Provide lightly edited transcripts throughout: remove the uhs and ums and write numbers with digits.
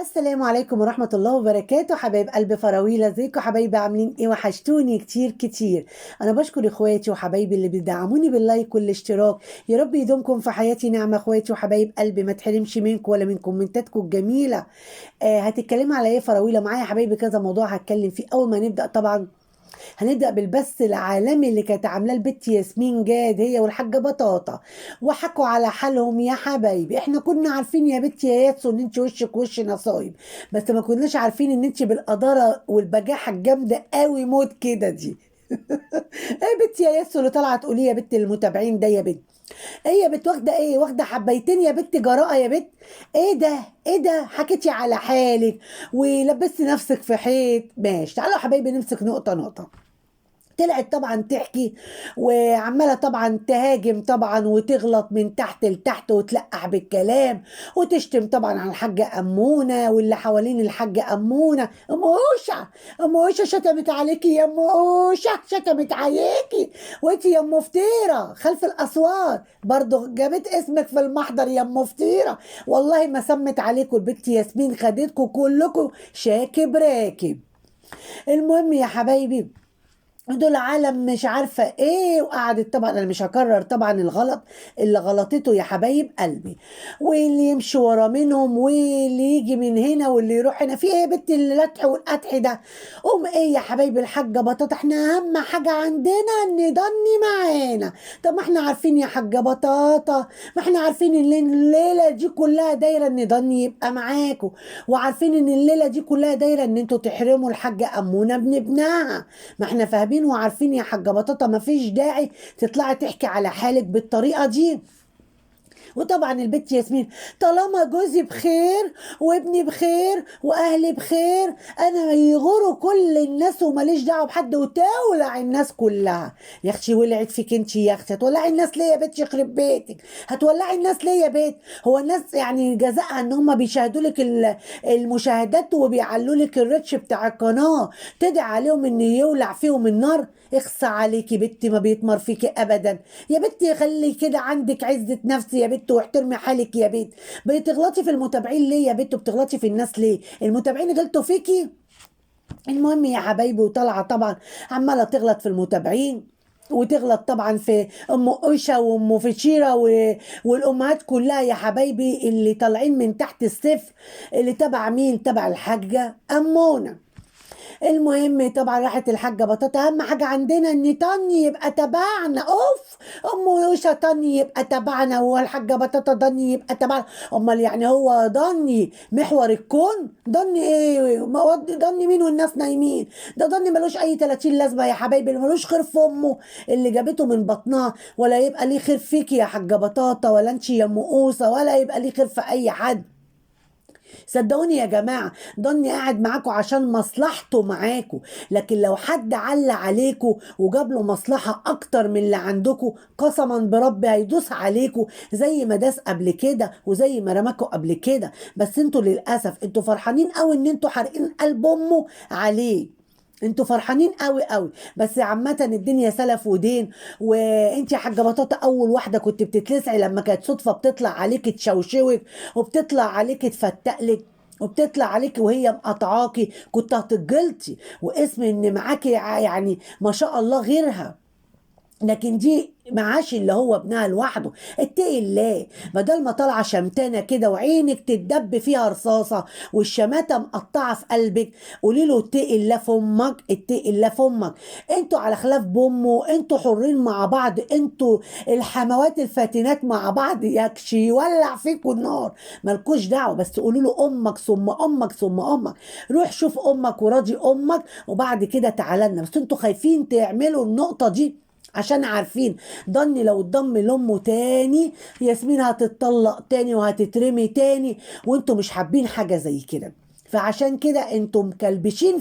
السلام عليكم ورحمة الله وبركاته، حبايب قلب فراويلة. ازيكم حبايبي؟ عاملين ايه؟ وحشتوني كتير كتير. انا بشكر اخواتي وحبايبي اللي بيدعموني باللايك والاشتراك. يا رب يدومكم في حياتي نعمة اخواتي وحبايب قلبي، ما تحرمش منكم ولا من كومنتاتكم الجميلة. هتتكلموا على ايه فراويلة؟ معايا يا حبايبي كذا موضوع هتكلم فيه. اول ما نبدأ طبعا هنبدأ بالبث العالمي اللي كانت عاملاه البت ياسمين جاد، هي والحاجة بطاطا، وحكوا على حالهم. يا حبايبي احنا كنا عارفين يا بت يا ياسو ان انت وشك وش نصايب، بس ما كناش عارفين ان انت بالقدارة والبجاحة الجامدة قوي موت كده دي. ايه بت يا ياسو اللي طالعه تقولي يا بت المتابعين ده؟ يا بت ايه يا بت؟ واخده ايه؟ واخده حبيتين يا بت جراءه يا بت؟ ايه ده؟ ايه ده؟ حكيتي على حالك ولبستي نفسك في حيط. ماشي، تعالوا يا حبايبي نمسك نقطه نقطه. طلعت طبعا تحكي وعماله طبعا تهاجم طبعا وتغلط من تحت لتحت وتلقح بالكلام وتشتم طبعا على الحاجه امونه واللي حوالين الحاجه امونه. ام اوشه، ام اوشه شتمت عليكي يا ام اوشه، شتمت عليكي وانت يا ام فطيره خلف الاسوار برضه جابت اسمك في المحضر يا ام فطيره. والله ما سمت عليكم البت ياسمين، خدتكم كلكم شاكب راكب. المهم يا حبايبي، دول عالم مش عارفة ايه. وقعدت طبعا، انا مش هكرر طبعا الغلط اللي غلطته يا حبايب قلبي، واللي يمشي ورا منهم واللي يجي من هنا واللي يروح هنا. في ايه يا بنت اللتح والقدح ده؟ قوم ايه يا حبايب الحاجة بطاطا؟ احنا اهم حاجة عندنا ان ضني معانا. طب ما احنا عارفين يا حاجة بطاطا، ما احنا عارفين ان الليلة دي كلها دايرة ان ضني يبقى معاكم، وعارفين ان الليلة دي كلها دايرة ان انتوا تحرموا الحاجة امونة ابن ابنها. ما احنا فاهمين وعارفين يا حاجة بطاطا، ما فيش داعي تطلعي تحكي على حالك بالطريقة دي. وطبعا البت ياسمين، طالما جوزي بخير وابني بخير واهلي بخير انا يغوروا كل الناس وماليش دعوه بحد، وتولع الناس كلها. يا اختي ولعت فيك انت يا اختي، هتولعي الناس ليه يا بت؟ يخرب بيتك، هتولعي الناس ليه يا بت؟ هو الناس يعني جزاء ان هم بيشاهدوا لك المشاهدات وبيعلوا لك الريتش بتاع القناه تدعي عليهم ان يولع فيهم النار؟ اخصى عليكي بنتي، ما بيتمر فيكي ابدا يا بنتي. خلي كده عندك عزة نفس يا بنت واحترمي حالك يا بنت. بتغلطي في المتابعين ليه يا بنت؟ وبتغلطي في الناس ليه؟ المتابعين غلطوا فيكي؟ المهم يا حبايبي، وطالعه طبعا عماله تغلط في المتابعين وتغلط طبعا في ام اوشا وام فشيره والامهات كلها يا حبايبي اللي طالعين من تحت الصفر، اللي تبع مين؟ تبع الحاجه امونه. المهم طبعا راحت الحاجة بطاطا، أهم حاجة عندنا إن طني يبقى تبعنا. أوف، أم ويوشا طني يبقى تبعنا والحاجة بطاطا ضني يبقى تبعنا. أمال يعني هو ضني محور الكون؟ ضني إيه؟ ضني مين والناس نايمين؟ ده ضني ملوش أي 30 لازمة يا حبايبي، ملوش خير في أمه اللي جابته من بطنها، ولا يبقى ليه خير فيكي يا حاجة بطاطا، ولا أنت يا أم قوسة، ولا يبقى ليه خير في أي حد. صدقوني يا جماعة، ضني قاعد معاكم عشان مصلحته معاكم، لكن لو حد علق عليكم وجاب له مصلحة أكتر من اللي عندكم قسما بربي هيدوس عليكم زي ما داس قبل كده وزي ما رماكوا قبل كده. بس انتوا للأسف انتوا فرحانين قوي ان انتوا حارقين قلب أمه عليه. انتوا فرحانين قوي قوي، بس عامة الدنيا سلف ودين. وانت يا حاجة بطاطا اول واحدة كنت بتتلسعي لما كانت صدفة بتطلع عليك تشوشوك وبتطلع عليك تفتقلك وبتطلع عليك وهي مقطعاكي، كنت هتتجلطي واسم ان معاكي يعني ما شاء الله غيرها. لكن دي معاش اللي هو ابنها لوحده. اتقي الله، بدل ما طالعه شمتانه كده وعينك تتدب فيها رصاصه والشماته مقطعه في قلبك، قولي له اتقي الله في امك، اتقي الله في امك. انتوا على خلاف بامه، انتوا حرين مع بعض، انتوا الحموات الفاتنات مع بعض، يكشي يولع فيكوا النار، مالكوش دعوه. بس قولوا له امك ثم امك ثم امك، روح شوف امك وراضي امك وبعد كده تعالى لنا. بس انتوا خايفين تعملوا النقطه دي عشان عارفين ضني لو اتضم لامه تاني ياسمين هتتطلق تاني وهتترمي تاني، وانتوا مش حابين حاجه زي كده. فعشان كده انتم مكلبشين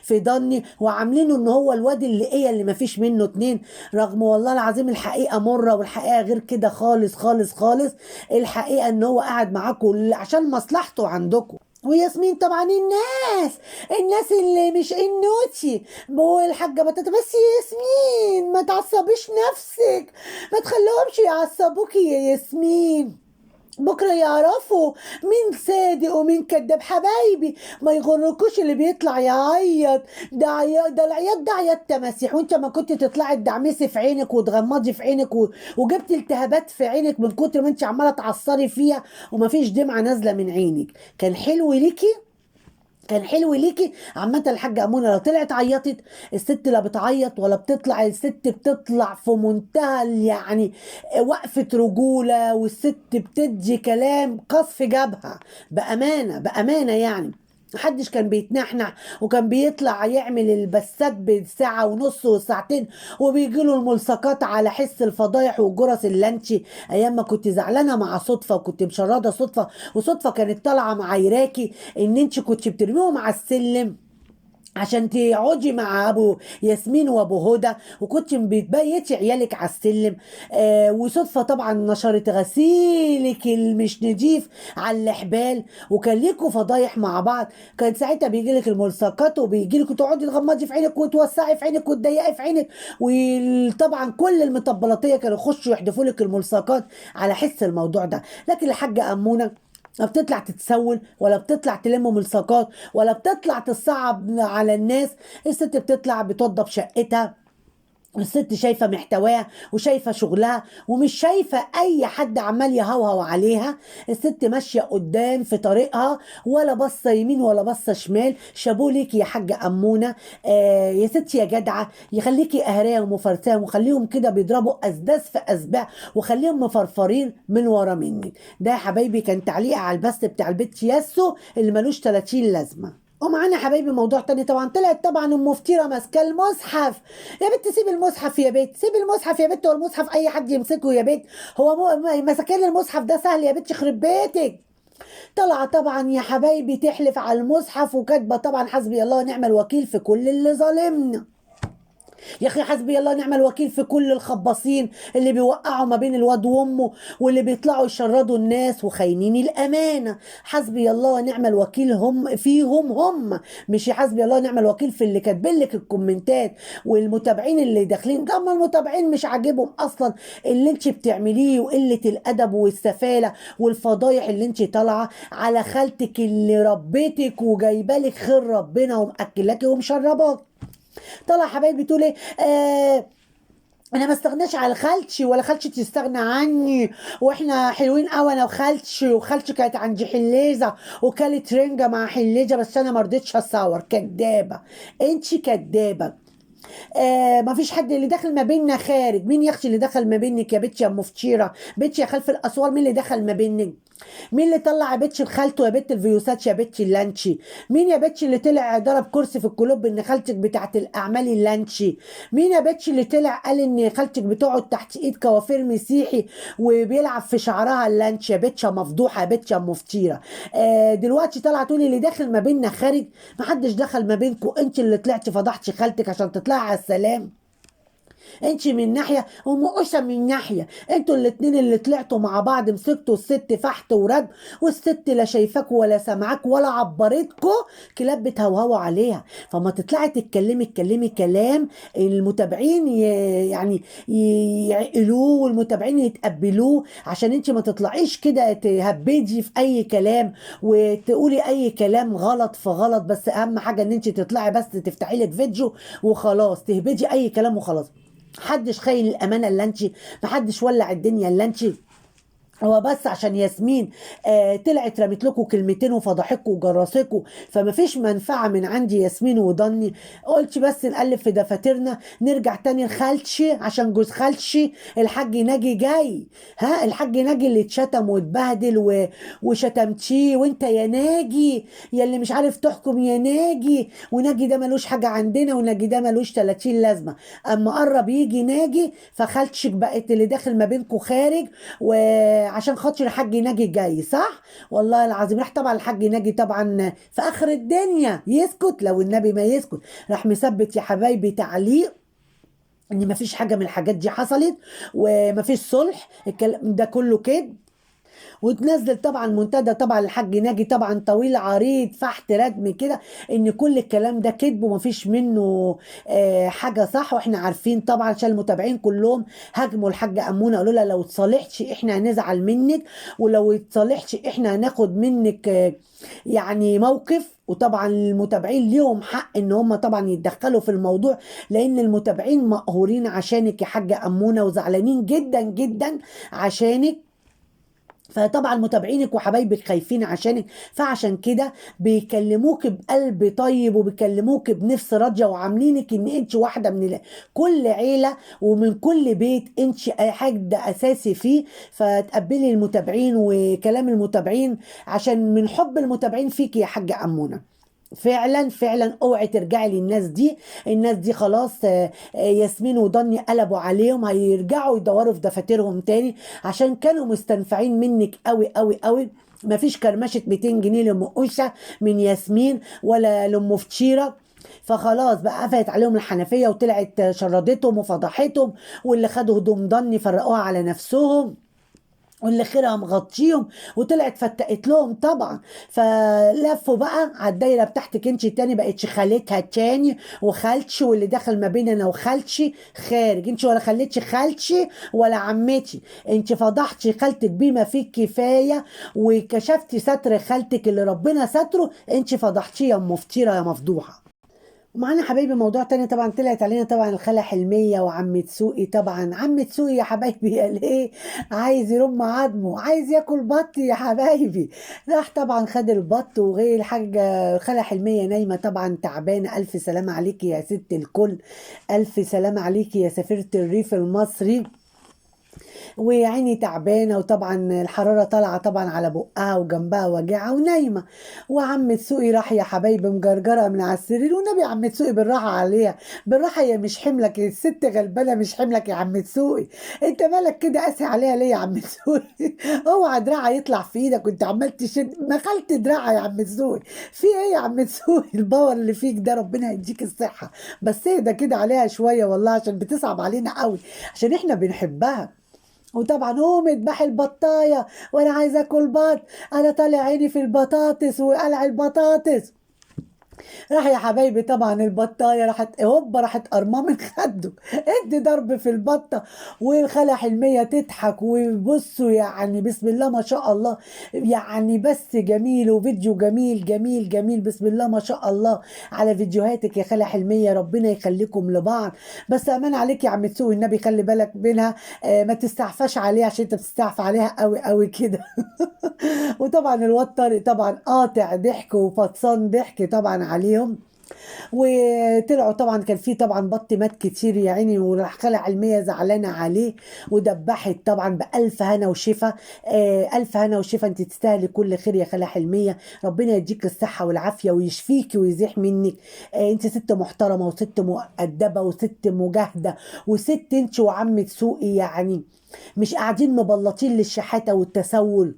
في ضني وعاملينه ان هو الواد اللي ايه اللي مفيش منه اتنين، رغم والله العظيم الحقيقه مره والحقيقه غير كده خالص خالص خالص. الحقيقه ان هو قاعد معاكم عشان مصلحته عندكم. وياسمين طبعا الناس اللي مش النوتي والحاجة بطاطا. بس يا ياسمين ما تعصبيش نفسك، ما تخليهمش يعصبوكي يا ياسمين. بكره يعرفوا مين صادق ومين كذاب. حبايبي ما يغركوش اللي بيطلع يعيط، ده العياط ده عياط تماسيح، وانت ما كنت تطلعي تدعمسي في عينك وتغمضي في عينك وجبت التهابات في عينك من كتر ما انت عماله تعصري فيها ومفيش دمعه نازله من عينك. كان حلو ليكي، كان حلو ليكي. عامة الحاجة أمونة لو طلعت عيطت، الست لا بتعيط ولا بتطلع، الست بتطلع في منتهى يعني وقفة رجولة، والست بتدي كلام قصف جبهة، بأمانة بأمانة يعني. محدش كان بيتنحنح وكان بيطلع يعمل البسات بساعة ونص وساعتين، وبيجيله الملصقات على حس الفضايح والجرس اللانشي. ايام ما كنت زعلانة مع صدفة وكنت مشردة صدفة، وصدفة كانت طالعة معايراكي ان انت كنت بترميهم على السلم عشان تقعدي مع ابو ياسمين وابو هدى، وكنت بتبيتي عيالك على السلم. وصدفه طبعا نشرت غسيلك المش نضيف على الحبال، وكان ليكوا فضايح مع بعض. كان ساعتها بيجي لك الملصقات وبيجي لك تقعدي تغمضي في عينك وتوسعي في عينك وتضيقي في عينك، وطبعا كل المطبلاتيه كانوا يخشوا يحدفوا لك الملصقات على حس الموضوع ده. لكن الحاجه امونه لا بتطلع تتسول ولا بتطلع تلم ملصقات ولا بتطلع تصعب على الناس. الست بتطلع بتوضب شقتها، الست شايفة محتواها وشايفة شغلها ومش شايفة أي حد عمال يهوهو عليها. الست ماشية قدام في طريقها، ولا بصة يمين ولا بصة شمال. شابوه ليكي يا حاجة أمونة. يا ستي يا جدعة، يخليكي أهراهم وفرساهم وخليهم كده بيضربوا أسداس في أسباع، وخليهم مفرفرين من ورا منك. ده يا حبايبي كان تعليق على البث بتاع البيت ياسو اللي ملوش 30 لازمة. ومعانا حبايبي موضوع تاني. طبعا طلعت طبعا ام فتيره ماسكه المصحف. يا بنت سيب المصحف يا بنت، سيب المصحف يا بنت، هو المصحف اي حد يمسكه يا بنت؟ هو مسكين المصحف ده سهل يا بنت؟ يخرب بيتك. طلع طبعا يا حبايبي تحلف على المصحف وكاتبه طبعا حسبي الله ونعم الوكيل في كل اللي ظالمنا. يا اخي حسبي الله ونعم الوكيل في كل الخباصين اللي بيوقعوا ما بين الواد وامه، واللي بيطلعوا يشردوا الناس وخاينين الامانه. حسبي الله ونعم الوكيل هم فيهم هم، مش حسبي الله ونعم الوكيل في اللي كاتبين لك الكومنتات والمتابعين اللي داخلين. طب ما المتابعين مش عاجبهم اصلا اللي انت بتعمليه وقله الادب والسفاله والفضايح اللي انت طالعه على خالتك اللي ربيتك وجايبالك خير ربنا ومأكلاكي ومشرباك. طلع حبايبي تقول ايه؟ انا ما استغناش على خالتي ولا خالتي تستغنى عني، واحنا حلوين قوي انا وخالتي، وخالتي كانت عندي حليزه وكلت رنجه مع حليزه بس انا ما رضيتش اصور. كدابه، انت كدابه. ما فيش حد اللي دخل ما بيننا خارج. مين يا اختي اللي دخل ما بينك يا بنت يا مفتيره؟ بنت يا خلف الاسوار، مين اللي دخل ما بينك؟ مين اللي طلع يا بنت خالته يا بنت الفيوسات يا بنت اللانشي؟ مين يا بنت اللي طلع ضرب كرسي في الكلوب ان خالتك بتاعت الاعمال اللانشي؟ مين يا بنت اللي طلع قال ان خالتك بتقعد تحت ايد كوافير مسيحي وبيلعب في شعرها اللانشي؟ يا بنت يا مفضوحه يا بنت يا مفتيره. دلوقتي طالعه تقولي اللي داخل ما بيننا خارج. ما حدش دخل ما بينكم، انت اللي طلعتي فضحتي خالتك عشان تطلعي على السلام. انت من ناحيه ومقوشه من ناحيه، انتوا الاتنين اللي طلعتوا مع بعض مسكتوا الست فحت ورد، والست لا شايفاك ولا سامعاك ولا عبرتكوا، كلاب بتهوهوا عليها. فما تطلعي تتكلمي كلام المتابعين يعني يعقلوه والمتابعين يتقبلوه، عشان انت ما تطلعيش كده تهبدي في اي كلام وتقولي اي كلام غلط في غلط. بس اهم حاجه ان انت تطلعي بس تفتحي لك فيديو وخلاص تهبدي اي كلام وخلاص. محدش خاين الامانه الا انت، محدش ولع الدنيا الا انت. هو بس عشان ياسمين طلعت رمت لكم كلمتين وفضحكوا وجرسكوا، فما فيش منفعه من عندي ياسمين وضني. قلت بس نقلب في دفاترنا نرجع تاني لخالتشي عشان جوز خالتشي الحاج ناجي جاي. ها الحاج ناجي اللي اتشتم واتبهدل وشتمتيه، وانت يا ناجي يا اللي مش عارف تحكم يا ناجي، وناجي ده ملوش حاجه عندنا، وناجي ده ملوش 30 لازمه. اما قرب يجي ناجي فخالتشك بقت اللي داخل ما بينكم خارج، وعشان خاطر الحاج ناجي جاي صح. والله العظيم راح طبعا الحاج ناجي طبعا في اخر الدنيا يسكت لو النبي ما يسكت، راح مثبت يا حبايبي تعليق ان مفيش حاجه من الحاجات دي حصلت ومفيش صلح. الكلام ده كله كده. وتنزل طبعا منتدى طبعا الحاج ناجي طبعا طويل عريض فحت ردم كده ان كل الكلام ده كذب ومفيش منه حاجه صح. واحنا عارفين طبعا عشان المتابعين كلهم هاجموا الحاجه امونه، قالوا لها لو اتصالحتش احنا هنزعل منك، ولو اتصالحتش احنا هناخد منك يعني موقف. وطبعا المتابعين ليهم حق ان هم طبعا يتدخلوا في الموضوع، لان المتابعين مقهورين عشانك يا حاجه امونه وزعلانين جدا جدا عشانك. فطبعا متابعينك وحبايبك خايفين عشانك، فعشان كده بيكلموك بقلب طيب وبيكلموك بنفس راضيه وعاملينك ان انت واحده من كل عيله ومن كل بيت انت حد اساسي فيه. فتقبلي المتابعين وكلام المتابعين عشان من حب المتابعين فيك يا حاجه امونه. فعلا فعلا اوعي ترجعي للناس دي. الناس دي خلاص ياسمين وضني قلبوا عليهم، هيرجعوا يدوروا في دفاترهم تاني عشان كانوا مستنفعين منك قوي قوي قوي. مفيش كرمشة 200 جنيه لأم أوشة من ياسمين ولا لأم فطيرة. فخلاص بقى قفلت عليهم الحنفية وطلعت شردتهم وفضحتهم، واللي خدوا هدوم ضني فرقوها على نفسهم، واللي خيرها مغطيهم وطلعت فتقت لهم طبعا. فلفوا بقى على الدايره بتاعتك انت تاني، بقتش خالتها تاني وخالتشي، واللي دخل ما بيننا وخالتشي خارج. انت ولا خليتش خالتشي ولا عمتي، انت فضحتي خالتك بما فيه كفايه وكشفتي ستر خالتك اللي ربنا ستره. انت فضحتيه يا ام فطيره يا مفضوحه. ومعانا حبايبي موضوع تاني طبعا طلعت علينا طبعا الخالة حلمية وعم تسوقي. طبعا عم تسوقي يا حبايبي قال ايه؟ عايز يرم عظمه، عايز ياكل بط يا حبايبي. راح طبعا خد البط، وغير الحاجة الخالة حلمية نايمة طبعا تعبانة. ألف سلامة عليكي يا ست الكل، ألف سلامة عليكي يا سفيرة الريف المصري. وعيني تعبانه وطبعا الحراره طالعه طبعا على بقها وجنبها وجعها ونايمه. وعم تسوقي راح يا حبايبي مجرجره من على السرير. والنبي يا عم تسوقي بالراحه عليها، بالراحه، هي مش حملك الست غلبانه، مش حملك يا عم تسوقي. انت مالك كده قاسي عليها ليه يا عم تسوقي؟ اوعى دراعها يطلع في ايدك وانت عمال تشد، ما خلت دراعها يا عم تسوقي. في ايه يا عم تسوقي؟ الباور اللي فيك ده ربنا يديك الصحه، بس اهدى كده عليها شويه والله عشان بتصعب علينا قوي، عشان احنا بنحبها. وطبعا قوم اذبح البطايه وانا عايزه اكل بط، انا طالع عيني في البطاطس وقلع البطاطس. راح يا حبايبي طبعا البطايه راحت هوبا راحت قرماه من خده، ادي ضرب في البطه. والخالة حلميه تضحك وبصوا يعني بسم الله ما شاء الله، يعني بس جميل وفيديو جميل جميل جميل بسم الله ما شاء الله على فيديوهاتك يا خالة حلميه، ربنا يخليكم لبعض. بس امان عليك يا عم تسوقي النبي خلي بالك منها، ما تستعفاش عليها عشان انت بتستعفى عليها قوي قوي كده. وطبعا الواد طارق طبعا قاطع ضحك وفطسان ضحك طبعا عليهم. وطلعوا طبعا كان في طبعا بط مات كتير يا عيني، وراح خلع علمية زعلانة عليه ودبحت طبعا بألف هنا وشفا. ألف هنا وشفا، انت تستاهلي كل خير يا خالة حلمية، ربنا يديك الصحة والعافية ويشفيكي ويزيح منك. انت ست محترمة وست مؤدبة وست مجاهدة وست انت وعم تسوقي يعني مش قاعدين مبلطين للشحاتة والتسول.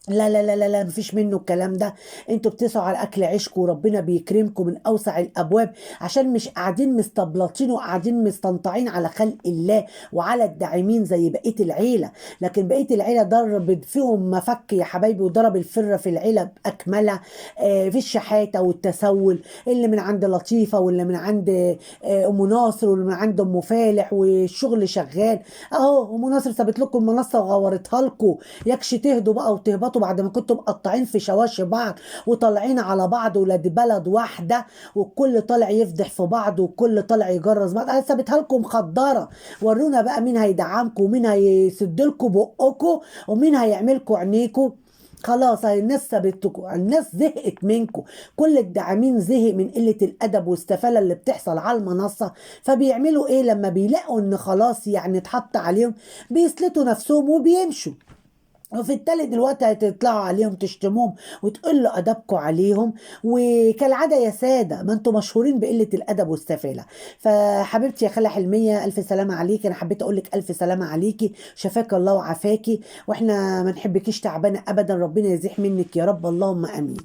لا لا لا لا لا مفيش منه الكلام ده. انتوا بتسعوا على اكل عيشكم وربنا بيكرمكم من اوسع الابواب، عشان مش قاعدين مستبلطين وقاعدين مستنطعين على خلق الله وعلى الداعمين زي بقيه العيله. لكن بقيه العيله ضرب فيهم مفك يا حبايبي، وضرب الفره في العيله باكملها. في الشحاته والتسول اللي من عند لطيفه واللي من عند ام ناصر واللي من عند ام فالح، والشغل شغال اهو. ام ناصر سابت لكم منصه وغورتها لكم، يكش تهدوا بقى وتهبطوا بعد ما كنتم مقطعين في شواش بعض وطالعين على بعض ولاد بلد واحده، والكل طالع يفضح في بعض والكل طالع يجرز بعض. انا سابتها لكم مخدره، ورونا بقى مين هيدعمكم ومين هيسد لكم بقكم ومين هيعملكم عينيكم. خلاص الناس سابتكم، الناس زهقت منكم، كل الداعمين زهق من قله الادب والسفاله اللي بتحصل على المنصه. فبيعملوا ايه لما بيلاقوا ان خلاص يعني اتحط عليهم؟ بيسلتوا نفسهم وبيمشوا. وفي التالي دلوقتي هتطلعوا عليهم تشتموهم وتقلوا ادبكم عليهم. وكالعاده يا ساده ما انتم مشهورين بقله الادب والسفاله. فحبيبتي يا خاله حلميه الف سلامه عليكي، انا حبيت اقول لك الف سلامه عليكي، شفاك الله وعافاكي، واحنا ما نحبكيش تعبانه ابدا، ربنا يزيح منك يا رب اللهم امين.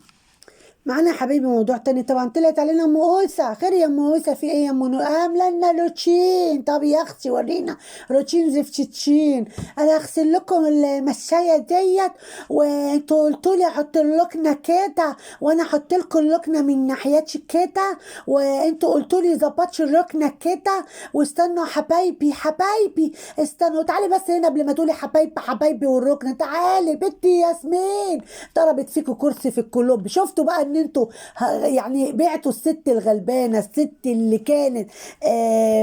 معانا يا حبيبي موضوع تاني طبعا. طلعت علينا ام اوسه. خير يا ام اوسه، في ايه يا ام عامله لنا روتشين؟ طب يا اختي ورينا روتشين زفتشين. انا اغسل لكم المشايه ديت، وانتوا قلتوا لي احط اللكنه كده، وانا احط لكم اللكنه من ناحيتي كده، وانتوا قلتوا لي ظبطش الركنه كده. واستنوا حبايبي حبايبي، استنوا تعالي بس هنا قبل ما تقولي حبايبي حبايبي والركنه. تعالي بنتي ياسمين، ضربت فيكوا كرسي في الكلوب. شفتوا بقى ان انتوا يعني بعتوا الست الغلبانه، الست اللي كانت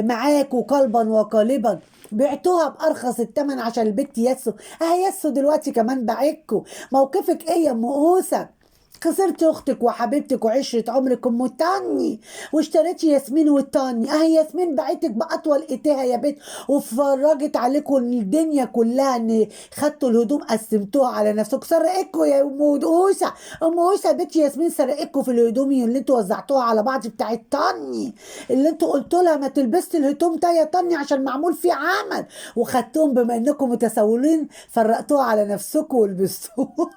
معاكوا قلبا وقالبا، بعتوها بارخص الثمن عشان البت ياسو. ياسو دلوقتي كمان باعتكوا. موقفك ايه يا ام اوسه؟ خسرت اختك وحبيبتك وعشره عمرك ام تاني، واشتريتي ياسمين والتاني. ياسمين بعتك باطول ايديها يا بنت، وفرجت عليكم الدنيا كلها ان خدتوا الهدوم قسمتوها على نفسكم. سرقتكم يا ام اوسه. ام اوسه بنت ياسمين سرقتكم في الهدوم اللي انتوا وزعتوها على بعض بتاعت تاني، اللي انتوا قلتوا لها ما تلبسي الهدوم ده يا تاني عشان معمول فيه عمل، وخدتوهم بما انكم متسولين فرقتوها على نفسكم ولبستوها.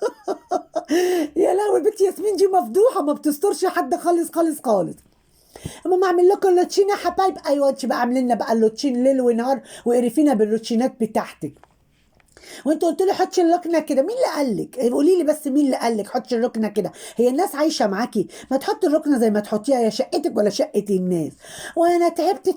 يا لهوي البنت ياسمين دي مفضوحه، ما بتسترش حد خالص خالص خالص. ماما اعمل لكم اللوتشين يا حبايب. ايوه انت بقى عاملين لنا بقى اللوتشين ليل ونهار، وقرفينا بالروتشينات بتاعتك. وانت قلت لي حطي الركنه كده. مين اللي قال لك؟ قولي لي بس مين اللي قال لك حطي الركنه كده؟ هي الناس عايشه معاكي؟ ما تحطي الركنه زي ما تحطيها، يا شقتك ولا شقه الناس. وانا تعبت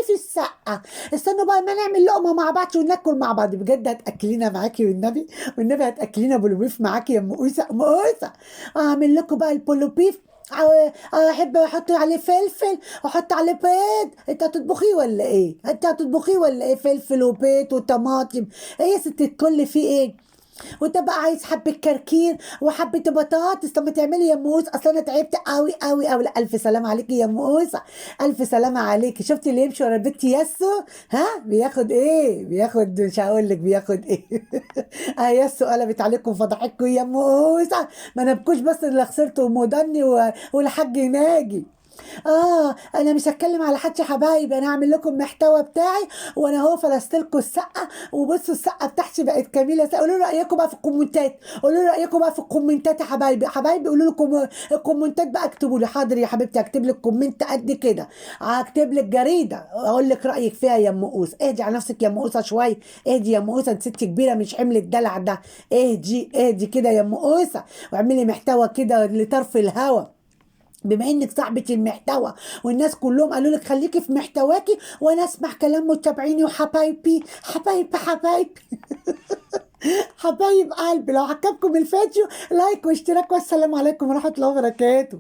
في السقه. استنوا بقى ما نعمل لقمه مع بعض وناكل مع بعض. بجد هتاكلينا معاكي والنبي؟ والنبي هتاكلينا بولوبيف معاكي يا ام اوسه؟ ام اوسه اعمل لكم بقى البولوبيف. احب احط عليه فلفل واحط عليه بيض. انت هتطبخيه ولا ايه؟ انت هتطبخيه ولا ايه؟ فلفل وبيض وطماطم. ايه يا ست الكل في ايه؟ وانت بقى عايز حبه كركير وحبه بطاطس. طب ما تعملي يا موس، اصل انا تعبت قوي قوي قوي. لا الف سلامه عليكي يا موسى، الف سلامه عليكي. شفتي اللي يمشي ورا البت ياسو؟ بياخد ايه؟ بياخد مش هقول لك بياخد ايه. ياسو قلبت عليكم فضحكوا يا موسى. ما نبكوش بس اللي خسرته مودني والحاج ناجي. انا مش هتكلم على حد يا حبايبي، انا هعمل لكم محتوى بتاعي، وانا اهو فلست لكم السقه. وبصوا السقه بتاعتي بقت جميله. قولوا لي رايكم بقى في الكومنتات، قولوا لي رايكم بقى في الكومنتات يا حبايبي. حبايبي قولوا لكم الكومنتات بقى، اكتبوا لي. حاضر يا حبيبتي هكتب لك كومنت قد كده، هكتب لك جريده اقول لك رايك فيها يا ام اوس. اهدي على نفسك يا ام اوسه شويه، اهدي يا ام اوسه، انت ست كبيره مش حمل الدلع ده. اهدي اهدي كده يا ام اوسه، واعملي محتوى كده لطرف الهوا. بما انك صاحبة المحتوى والناس كلهم قالوا لك خليكي في محتواكي، وانا اسمع كلام متابعيني وحبايبي حبايبي. حبايب قلبي، لو عجبكم الفيديو لايك واشتراك، والسلام عليكم ورحمة الله وبركاته.